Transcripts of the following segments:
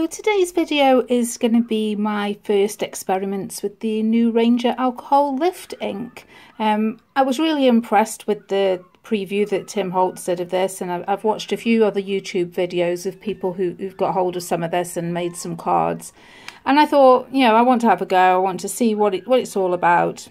So today's video is going to be my first experiments with the new Ranger Alcohol Lift ink. I was really impressed with the preview that Tim Holtz did of this, and I've watched a few other YouTube videos of people who've got hold of some of this and made some cards. And I thought, you know, I want to have a go, I want to see what it's all about.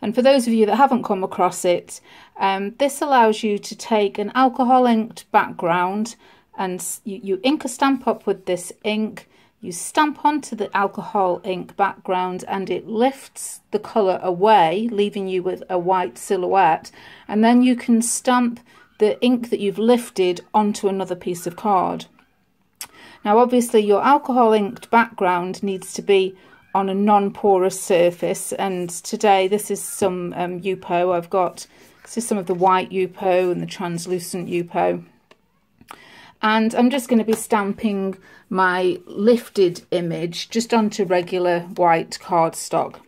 And for those of you that haven't come across it, this allows you to take an alcohol inked background and you ink a stamp up with this ink, you stamp onto the alcohol ink background and it lifts the colour away, leaving you with a white silhouette, and then you can stamp the ink that you've lifted onto another piece of card. Now obviously your alcohol inked background needs to be on a non-porous surface, and today this is some Yupo. This is some of the white Yupo and the translucent Yupo. And I'm just going to be stamping my lifted image just onto regular white cardstock.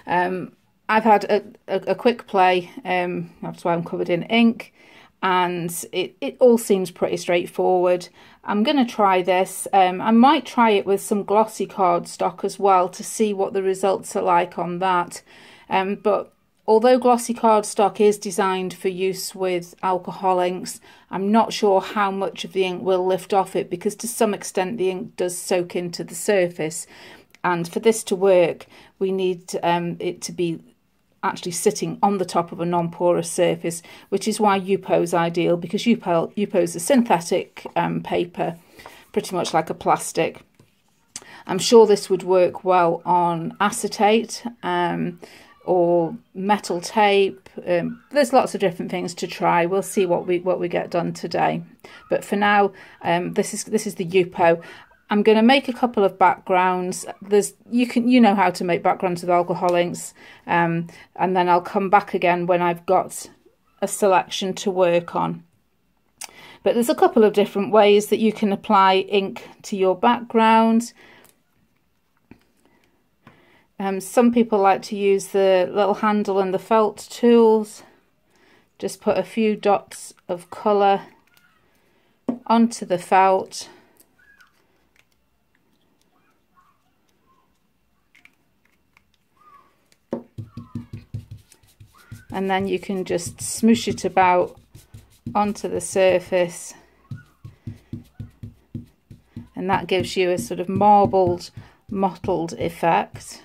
I've had a quick play, that's why I'm covered in ink, and it all seems pretty straightforward. I'm going to try this. I might try it with some glossy cardstock as well to see what the results are like on that. But although glossy cardstock is designed for use with alcohol inks, I'm not sure how much of the ink will lift off it, because to some extent the ink does soak into the surface. And for this to work, we need it to be actually sitting on the top of a non-porous surface, which is why Yupo is ideal, because Yupo is a synthetic paper, pretty much like a plastic. I'm sure this would work well on acetate, or metal tape. There's lots of different things to try. We'll see what we get done today. But for now, this is the Yupo. I'm going to make a couple of backgrounds. You know how to make backgrounds with alcohol inks, and then I'll come back again when I've got a selection to work on. But there's a couple of different ways that you can apply ink to your background. Some people like to use the little handle and the felt tools. Just put a few dots of colour onto the felt. And then you can just smoosh it about onto the surface. And that gives you a sort of marbled, mottled effect.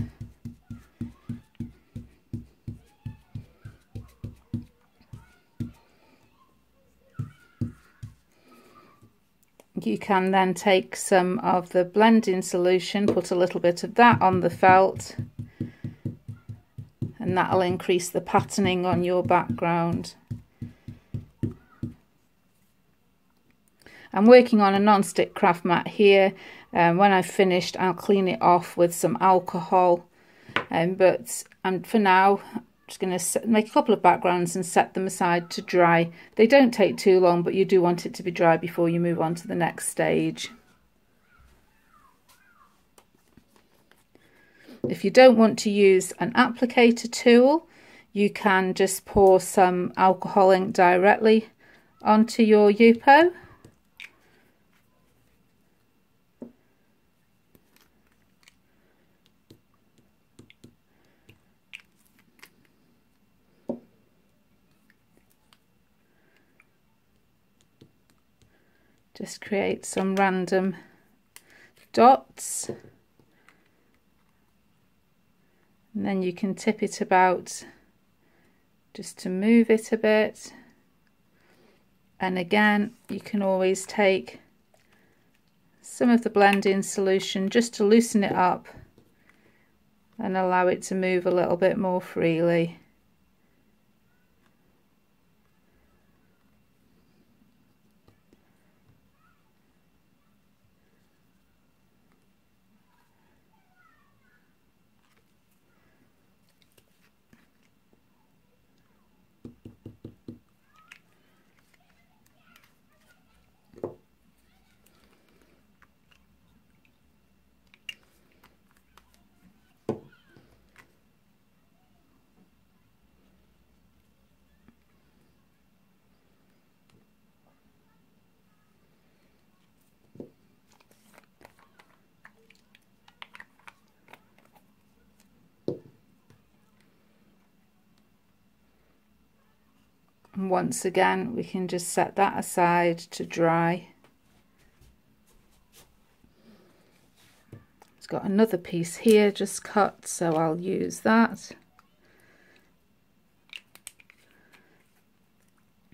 You can then take some of the blending solution, put a little bit of that on the felt, and that'll increase the patterning on your background. I'm working on a non-stick craft mat here. When I've finished, I'll clean it off with some alcohol, but for now I'm just going to make a couple of backgrounds and set them aside to dry. They don't take too long, but you do want it to be dry before you move on to the next stage. If you don't want to use an applicator tool, you can just pour some alcohol ink directly onto your Yupo. Just create some random dots, and then you can tip it about just to move it a bit. And again, you can always take some of the blending solution just to loosen it up and allow it to move a little bit more freely. And once again, we can just set that aside to dry. It's got another piece here just cut, so I'll use that.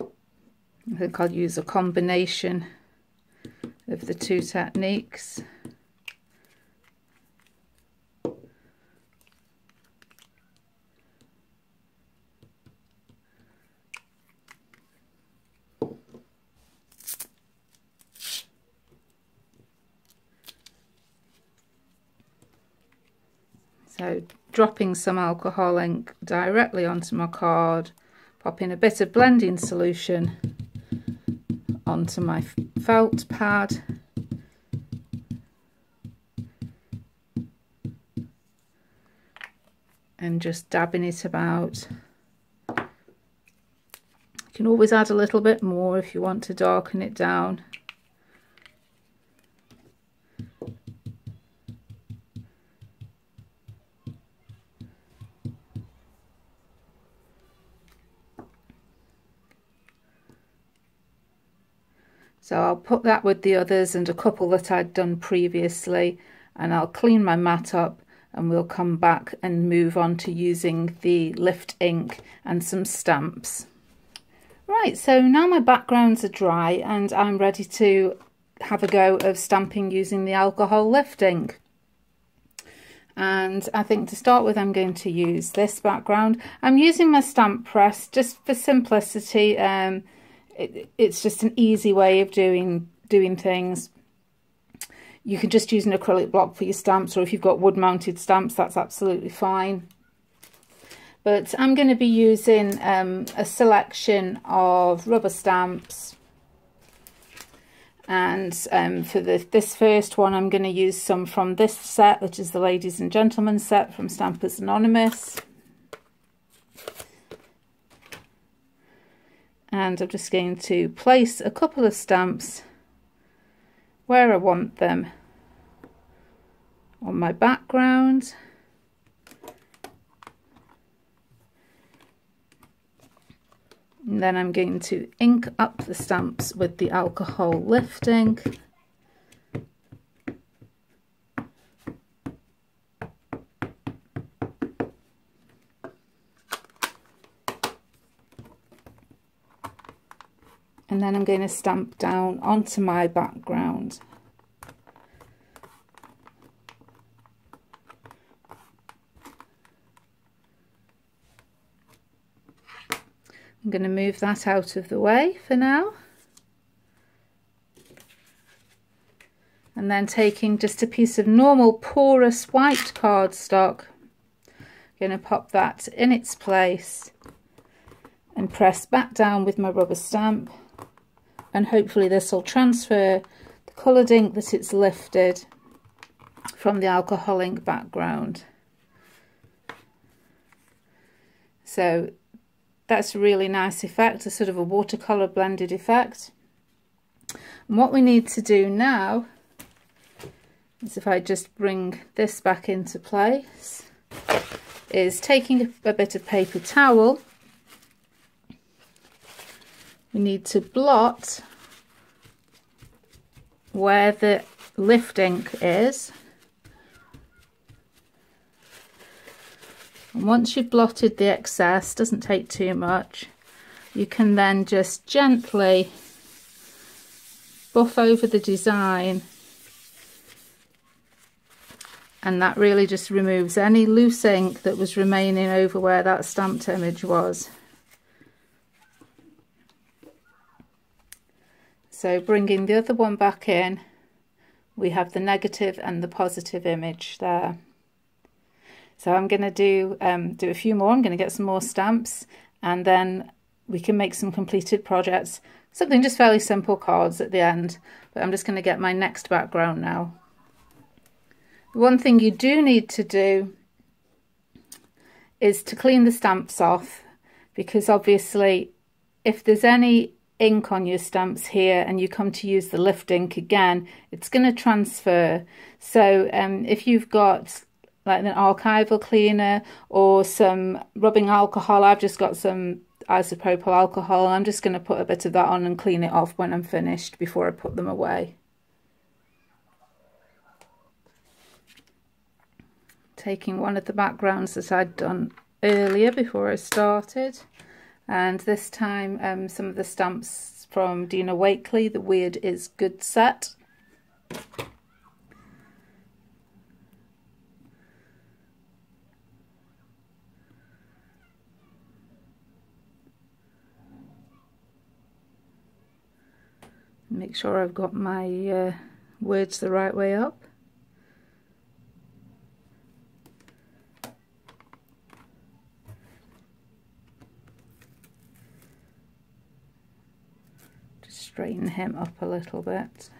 I think I'll use a combination of the two techniques. So dropping some alcohol ink directly onto my card, popping a bit of blending solution onto my felt pad, and just dabbing it about. You can always add a little bit more if you want to darken it down. So I'll put that with the others and a couple that I'd done previously, and I'll clean my mat up and we'll come back and move on to using the lift ink and some stamps. Right, so now my backgrounds are dry and I'm ready to have a go of stamping using the alcohol lift ink. And I think to start with, I'm going to use this background. I'm using my stamp press just for simplicity. It's just an easy way of doing things. You can just use an acrylic block for your stamps, or if you've got wood mounted stamps, that's absolutely fine. But I'm going to be using a selection of rubber stamps, and for this first one I'm going to use some from this set, which is the Ladies and Gentlemen set from Stampers Anonymous. And I'm just going to place a couple of stamps where I want them on my background. And then I'm going to ink up the stamps with the alcohol lift ink. And then I'm going to stamp down onto my background. I'm going to move that out of the way for now. And then taking just a piece of normal porous white cardstock, I'm going to pop that in its place and press back down with my rubber stamp. And hopefully this will transfer the coloured ink that it's lifted from the alcohol ink background. So that's a really nice effect, a sort of a watercolour blended effect. And what we need to do now is, if I just bring this back into place, is taking a bit of paper towel. We need to blot where the lift ink is. And once you've blotted the excess, doesn't take too much, you can then just gently buff over the design, and that really just removes any loose ink that was remaining over where that stamped image was. So bringing the other one back in, we have the negative and the positive image there. So I'm going to do a few more. I'm going to get some more stamps, and then we can make some completed projects. Something just fairly simple cards at the end, but I'm just going to get my next background now. One thing you do need to do is to clean the stamps off, because obviously if there's any ink on your stamps here and you come to use the lift ink again, it's going to transfer. So if you've got like an archival cleaner or some rubbing alcohol, I've just got some isopropyl alcohol. I'm just going to put a bit of that on and clean it off when I'm finished before I put them away. Taking one of the backgrounds that I'd done earlier before I started, and this time some of the stamps from Dina Wakley, the Weird is Good set. Make sure I've got my words the right way up. Just straighten him up a little bit.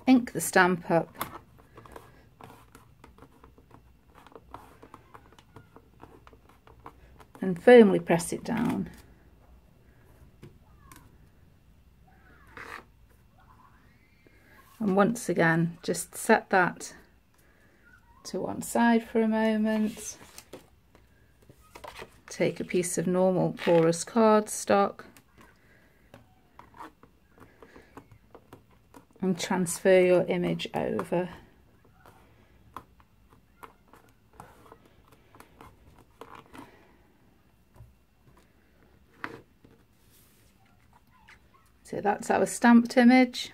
Ink the stamp up. And firmly press it down. And once again, just set that to one side for a moment. Take a piece of normal porous cardstock and transfer your image over. So that's our stamped image.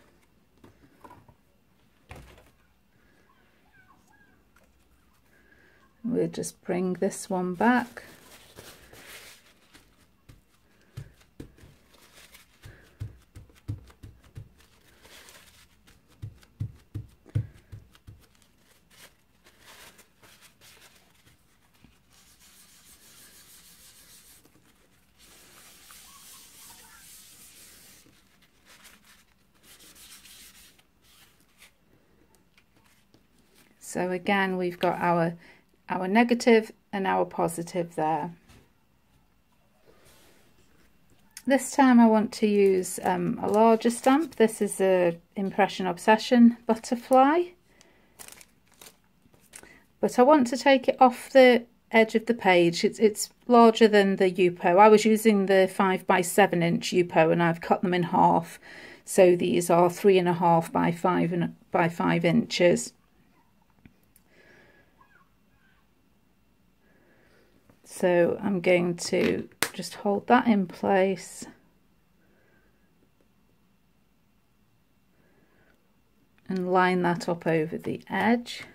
We'll just bring this one back. So again, we've got our negative and our positive there. This time I want to use a larger stamp. This is a Impression Obsession butterfly. But I want to take it off the edge of the page. It's larger than the Yupo. I was using the 5x7 inch Yupo and I've cut them in half. So these are 3.5 by 5 inches. So I'm going to just hold that in place and line that up over the edge.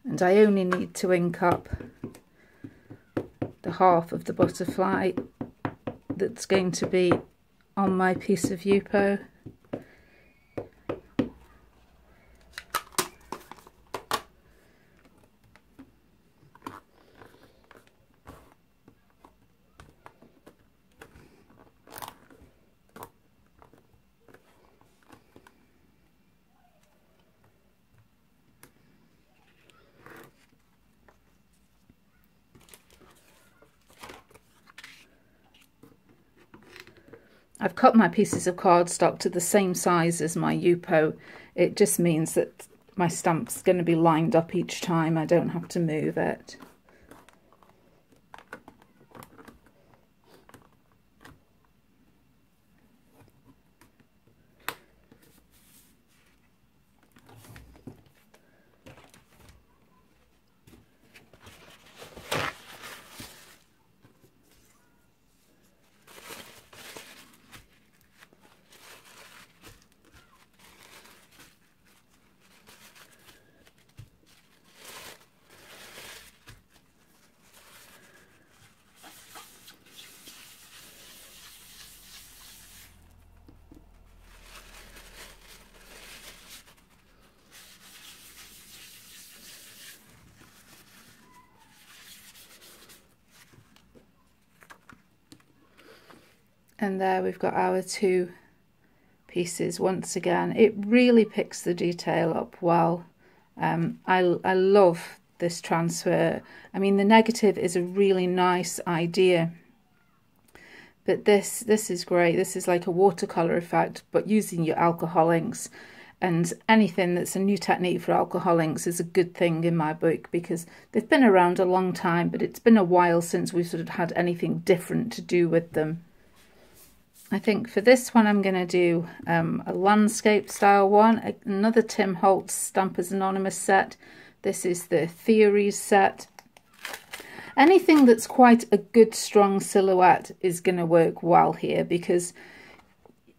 And I only need to ink up the half of the butterfly that's going to be on my piece of Yupo. I've cut my pieces of cardstock to the same size as my Yupo. It just means that my stamp's going to be lined up each time. I don't have to move it. And there we've got our two pieces once again. It really picks the detail up well. I love this transfer. I mean, the negative is a really nice idea, but this is great. This is like a watercolor effect, but using your alcohol inks. And anything that's a new technique for alcohol inks is a good thing in my book, because they've been around a long time, but it's been a while since we've sort of had anything different to do with them. I think for this one I'm going to do a landscape style one, another Tim Holtz Stampers Anonymous set. This is the Theories set. Anything that's quite a good strong silhouette is going to work well here, because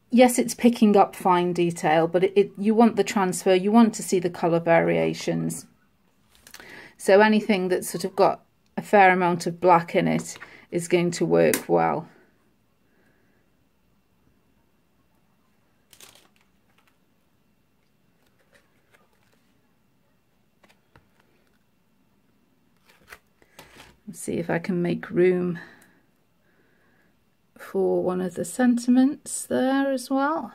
yes, it's picking up fine detail, but you want the transfer, you want to see the colour variations. So anything that's sort of got a fair amount of black in it is going to work well. Let's see if I can make room for one of the sentiments there as well.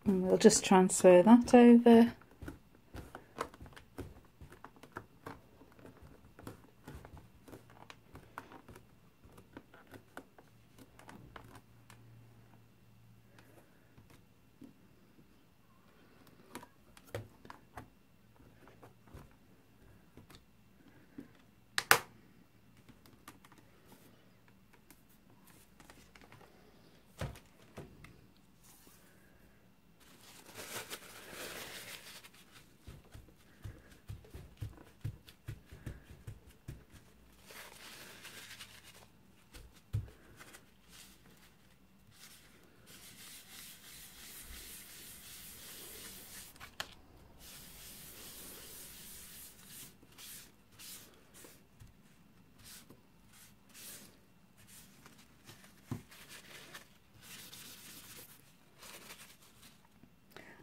And we'll just transfer that over.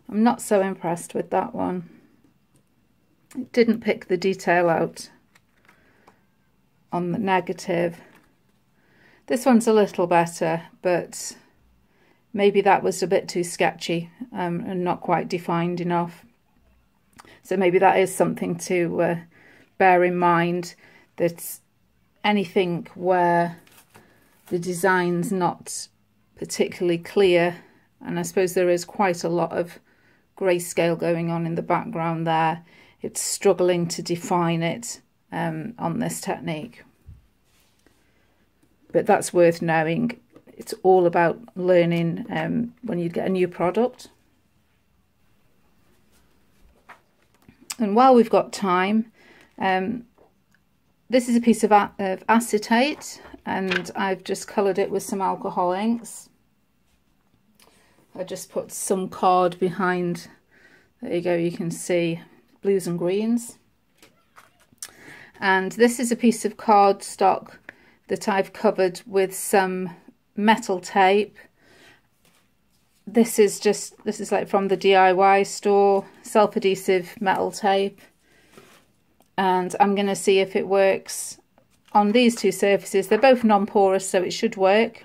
I'm not so impressed with that one. It didn't pick the detail out on the negative. This one's a little better, but maybe that was a bit too sketchy and not quite defined enough. So maybe that is something to bear in mind, that anything where the design's not particularly clear, and I suppose there is quite a lot of grayscale going on in the background there, it's struggling to define it on this technique. But that's worth knowing. It's all about learning when you get a new product. And while we've got time, this is a piece of acetate, and I've just coloured it with some alcohol inks. I just put some card behind. There you go, you can see blues and greens. And this is a piece of cardstock that I've covered with some metal tape. This is like from the DIY store, self-adhesive metal tape. And I'm going to see if it works on these two surfaces. They're both non-porous, so it should work.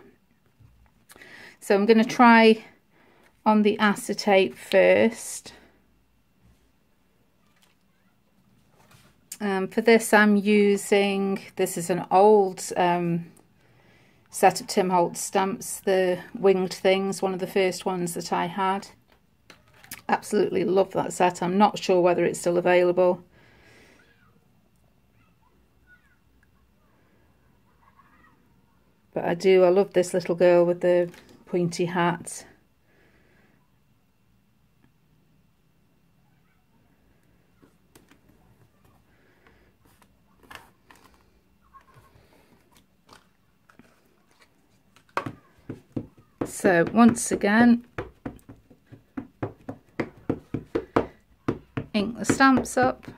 So I'm going to try on the acetate first. For this I'm using, this is an old set of Tim Holtz stamps, the winged things, one of the first ones that I had. Absolutely love that set. I'm not sure whether it's still available. But I love this little girl with the pointy hat. So once again, ink the stamps up.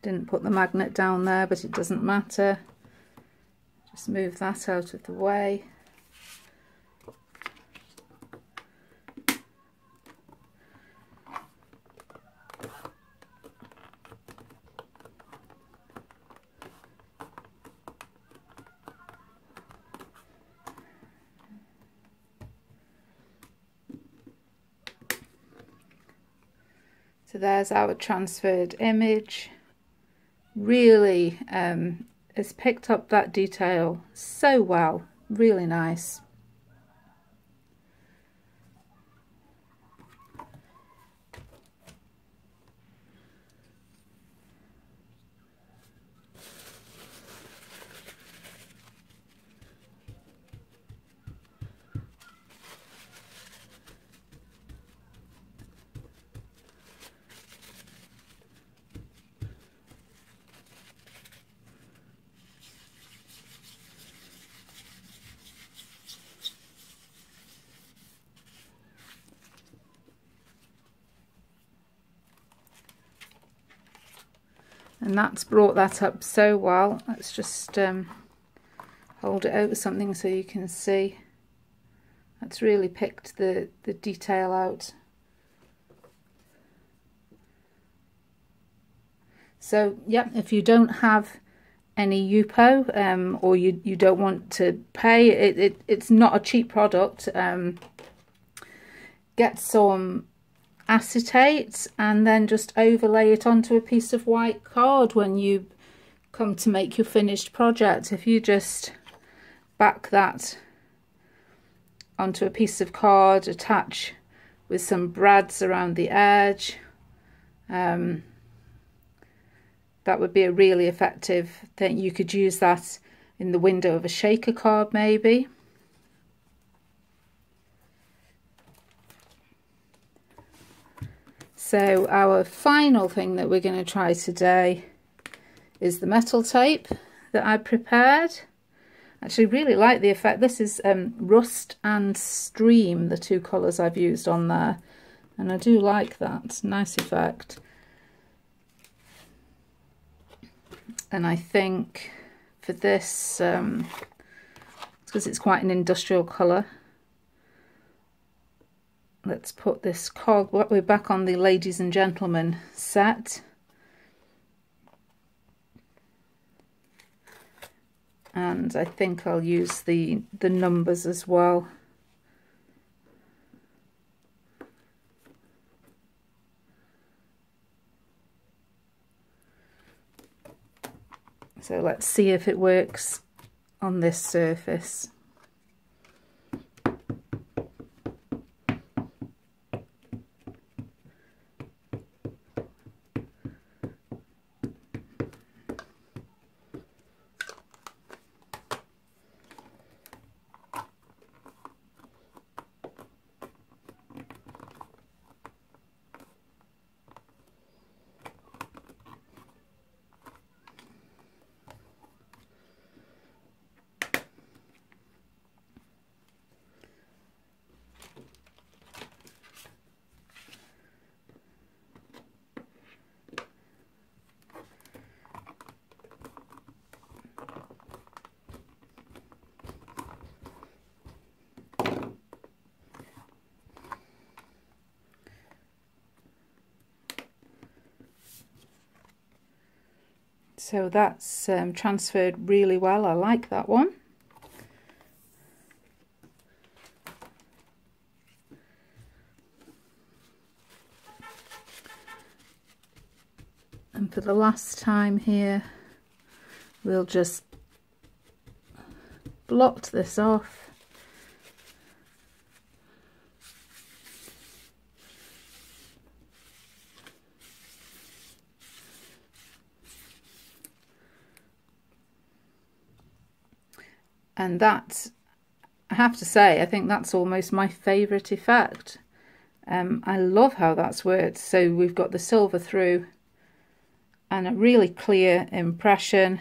Didn't put the magnet down there, but it doesn't matter. Just move that out of the way. So there's our transferred image. Really has picked up that detail so well, really nice. And that's brought that up so well. Let's just hold it over something so you can see. That's really picked the detail out. So yeah, if you don't have any Yupo or you don't want to pay, it's not a cheap product. Get some acetate and then just overlay it onto a piece of white card when you come to make your finished project. If you just back that onto a piece of card, attach with some brads around the edge, that would be a really effective thing. You could use that in the window of a shaker card maybe. So our final thing that we're going to try today is the metal tape that I prepared. Actually really like the effect. This is Rust and Stream, the two colours I've used on there, and I do like that. Nice effect. And I think for this, because it's quite an industrial colour, let's put this cog. We're back on the Ladies and Gentlemen set. And I think I'll use the numbers as well. So let's see if it works on this surface. So that's transferred really well. I like that one. And for the last time here, we'll just blot this off. And that, I have to say, I think that's almost my favourite effect. I love how that's worked. So we've got the silver through and a really clear impression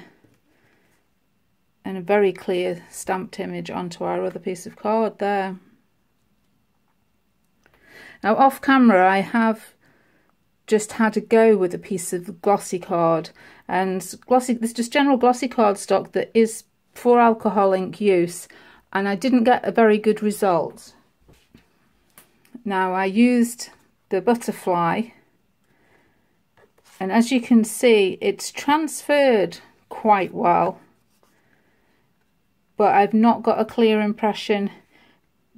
and a very clear stamped image onto our other piece of card there. Now off camera I have just had a go with a piece of glossy card, and there's just general glossy card stock that is for alcohol ink use, and I didn't get a very good result. Now I used the butterfly, and as you can see it's transferred quite well, but I've not got a clear impression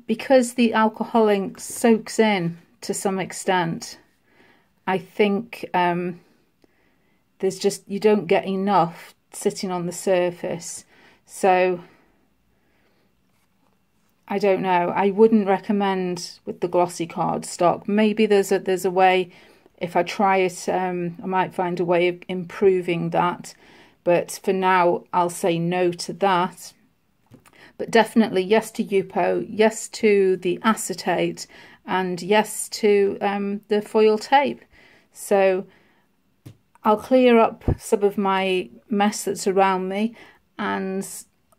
because the alcohol ink soaks in to some extent. I think there's just, you don't get enough sitting on the surface. So I don't know, I wouldn't recommend with the glossy card stock. Maybe there's a way, if I try it, I might find a way of improving that, but for now I'll say no to that. But definitely yes to Yupo, yes to the acetate, and yes to the foil tape. So I'll clear up some of my mess that's around me, and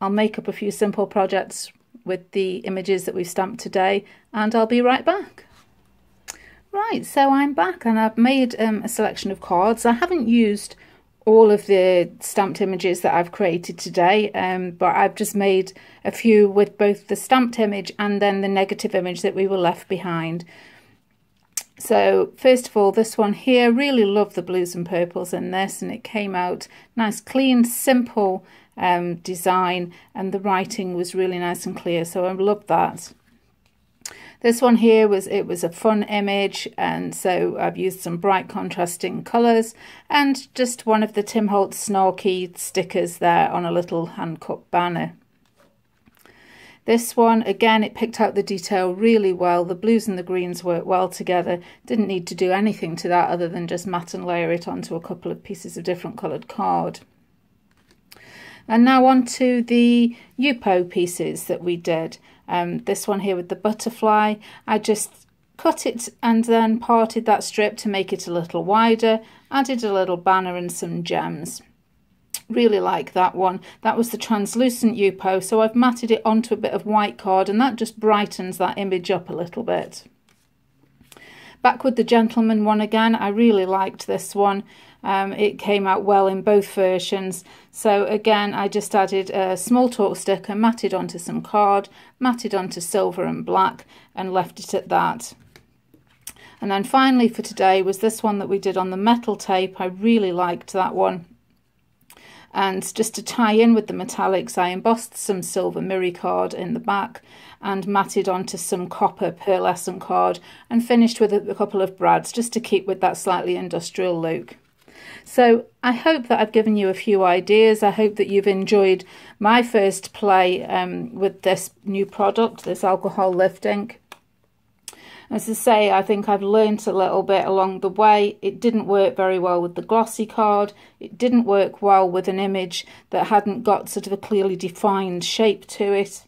I'll make up a few simple projects with the images that we've stamped today, and I'll be right back. Right, so I'm back and I've made a selection of cards. I haven't used all of the stamped images that I've created today, but I've just made a few with both the stamped image and then the negative image that we were left behind. So first of all, this one here, really love the blues and purples in this, and it came out nice, clean, simple design, and the writing was really nice and clear, so I loved that. This one here was a fun image, and so I've used some bright contrasting colours and just one of the Tim Holtz snarky stickers there on a little hand cut banner. This one, again, it picked out the detail really well. The blues and the greens work well together. Didn't need to do anything to that other than just matte and layer it onto a couple of pieces of different coloured card. And now on to the Yupo pieces that we did. This one here with the butterfly, I just cut it and then parted that strip to make it a little wider, added a little banner and some gems. Really like that one. That was the translucent Yupo, so I've matted it onto a bit of white card, and that just brightens that image up a little bit. Back with the gentleman one again, I really liked this one. It came out well in both versions. So again, I just added a small talk sticker, matted onto some card, matted onto silver and black, and left it at that. And then finally for today was this one that we did on the metal tape. I really liked that one. And just to tie in with the metallics, I embossed some silver mirror card in the back and matted onto some copper pearlescent card, and finished with a couple of brads just to keep with that slightly industrial look. So I hope that I've given you a few ideas. I hope that you've enjoyed my first play with this new product, this alcohol lift ink. As I say, I think I've learnt a little bit along the way. It didn't work very well with the glossy card. It didn't work well with an image that hadn't got sort of a clearly defined shape to it.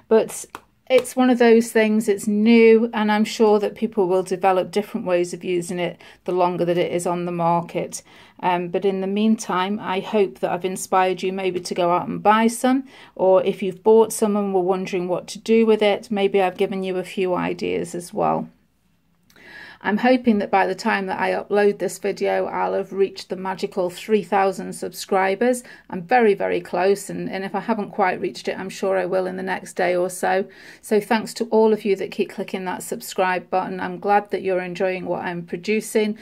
But it's one of those things, it's new, and I'm sure that people will develop different ways of using it the longer that it is on the market. But in the meantime, I hope that I've inspired you maybe to go out and buy some, or if you've bought some and were wondering what to do with it, maybe I've given you a few ideas as well. I'm hoping that by the time that I upload this video, I'll have reached the magical 3,000 subscribers. I'm very, very close, and if I haven't quite reached it, I'm sure I will in the next day or so. So thanks to all of you that keep clicking that subscribe button. I'm glad that you're enjoying what I'm producing.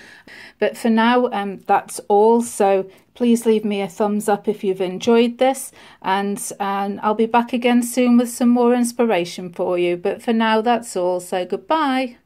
But for now, that's all. So please leave me a thumbs up if you've enjoyed this, and I'll be back again soon with some more inspiration for you. But for now, that's all. So goodbye.